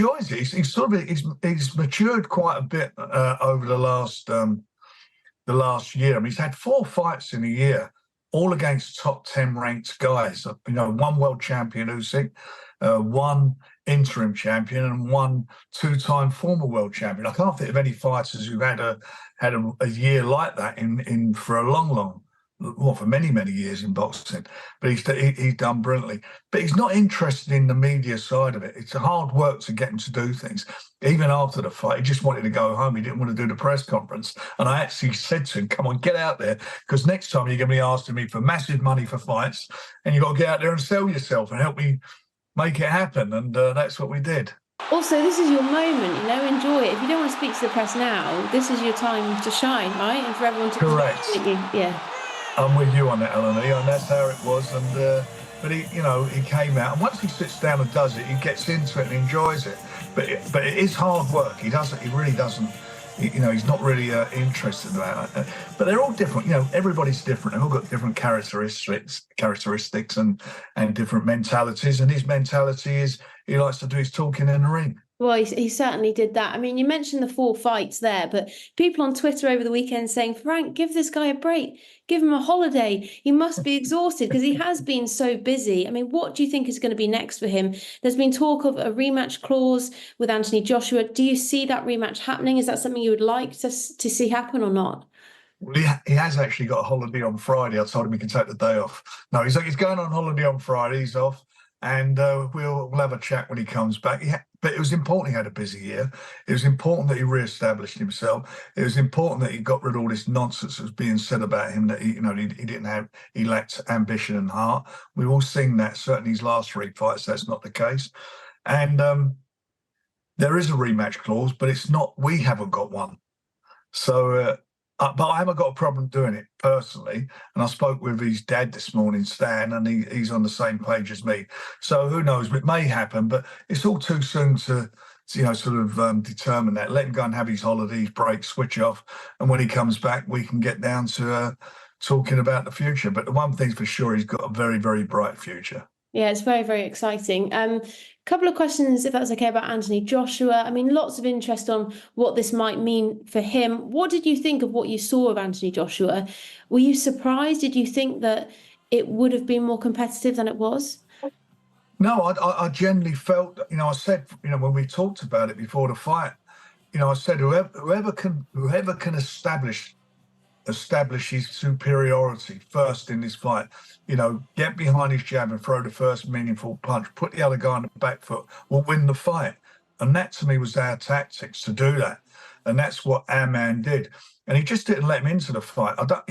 enjoys it. He's matured quite a bit over the last year. I mean, he's had 4 fights in a year, all against top 10 ranked guys. You know, 1 world champion Usyk, 1 interim champion, and 1 2-time former world champion. I can't think of any fighters who've had a year like that in for a long, well, for many years in boxing. But he's done brilliantly. But he's not interested in the media side of it. It's hard work to get him to do things. Even after the fight, he just wanted to go home. He didn't want to do the press conference. And I actually said to him, come on, get out there, because next time you're going to be asking me for massive money for fights, and you've got to get out there and sell yourself and help me make it happen. And that's what we did. Also, this is your moment, you know, enjoy it. If you don't want to speak to the press now, this is your time to shine, right? And for everyone to correct. Yeah. I'm with you on that, Eleni, and that's how it was. And but he came out, and once he sits down and does it, he gets into it and enjoys it. But it is hard work. He really doesn't. He's not really interested in that. But they're all different. You know, everybody's different. They've all got different characteristics and different mentalities. And his mentality is he likes to do his talking in the ring. Well, he certainly did that. I mean, you mentioned the 4 fights there, but people on Twitter over the weekend saying, Frank, give this guy a break. Give him a holiday. He must be exhausted because he has been so busy. I mean, what do you think is going to be next for him? There's been talk of a rematch clause with Anthony Joshua. Do you see that rematch happening? Is that something you would like to see happen or not? Well, he has actually got a holiday on Friday. I told him he can take the day off. No, he's going on holiday on Friday. He's off. And we'll have a chat when he comes back. But it was important he had a busy year. It was important that he re-established himself. It was important that he got rid of all this nonsense that was being said about him, that he lacked ambition and heart. We've all seen that. Certainly his last 3 fights, that's not the case. And there is a rematch clause, but it's not. We haven't got one. So. But I haven't got a problem doing it personally. And I spoke with his dad this morning, Stan, and he's on the same page as me. So who knows? It may happen, but it's all too soon to determine that. Let him go and have his holidays, break, switch off. And when he comes back, we can get down to talking about the future. But the one thing's for sure, he's got a very, very bright future. Yeah, it's very, very exciting. Couple of questions, if that's okay, about Anthony Joshua. I mean, lots of interest on what this might mean for him. What did you think of what you saw of Anthony Joshua? Were you surprised? Did you think that it would have been more competitive than it was? No, I genuinely felt, I said, when we talked about it before the fight, I said whoever can establish his superiority first in this fight, get behind his jab and throw the first meaningful punch, put the other guy on the back foot, will win the fight. And that to me was our tactics to do that. And that's what our man did. And he just didn't let him into the fight. A lot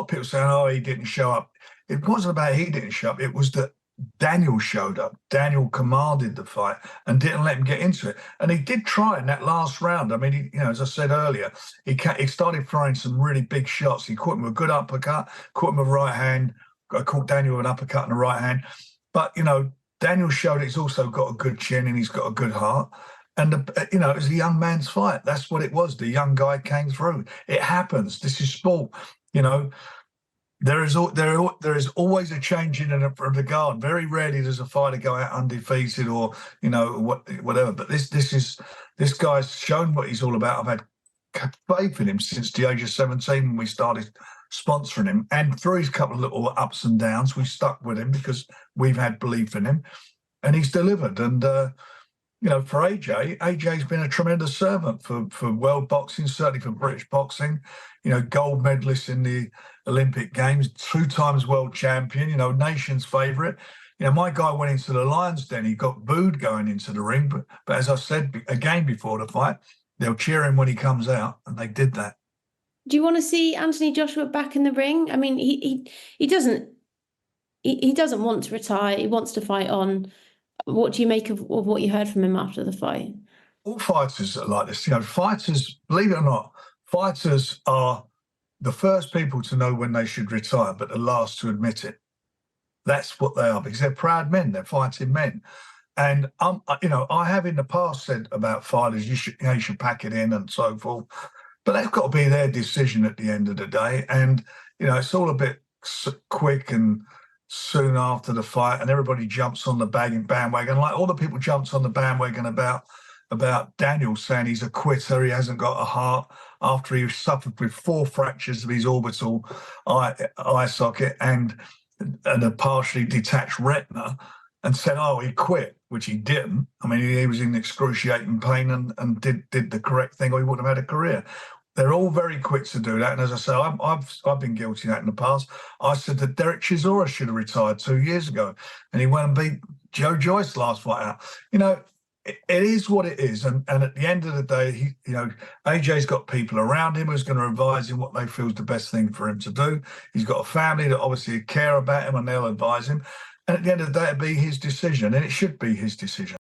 of people saying, oh, he didn't show up. It wasn't about he didn't show up. It was that Daniel showed up. Daniel commanded the fight and didn't let him get into it. And he did try in that last round. I mean, as I said earlier, he started throwing some really big shots. He caught him with a good uppercut, caught him with a right hand. I caught Daniel with an uppercut in the right hand. But, Daniel showed he's also got a good chin and he's got a good heart. And, it was a young man's fight. That's what it was. The young guy came through. It happens. This is sport, There is always a change in the guard. Very rarely does a fighter go out undefeated or whatever. But this guy's shown what he's all about. I've had faith in him since the age of 17 when we started sponsoring him, and through his couple of little ups and downs, we stuck with him because we've had belief in him, and he's delivered. And for AJ's been a tremendous servant for world boxing, certainly for British boxing. Gold medalist in the Olympic Games, 2 times world champion, nation's favourite. My guy went into the lion's den. He got booed going into the ring. But as I said again before the fight, they'll cheer him when he comes out, and they did that. Do you want to see Anthony Joshua back in the ring? I mean, he doesn't want to retire. He wants to fight on. What do you make of what you heard from him after the fight? All fighters are like this. Fighters, believe it or not, fighters are the first people to know when they should retire, but the last to admit it. That's what they are, because they're proud men. They're fighting men. And, I have in the past said about fighters, you should pack it in and so forth. But that's got to be their decision at the end of the day. And, it's all a bit quick and soon after the fight, and everybody jumps on the bandwagon. Like all the people jumped on the bandwagon about Daniel saying he's a quitter, he hasn't got a heart, after he suffered with 4 fractures of his orbital eye socket and a partially detached retina, and said, oh, he quit, which he didn't. I mean, he was in excruciating pain and did the correct thing, or he wouldn't have had a career. They're all very quick to do that. And as I say, I've been guilty of that in the past. I said that Derek Chisora should have retired 2 years ago, and he went and beat Joe Joyce last fight out. You know, it is what it is. And at the end of the day, AJ's got people around him who's going to advise him what they feel is the best thing for him to do. He's got a family that obviously care about him and they'll advise him. And at the end of the day, it'll be his decision, and it should be his decision.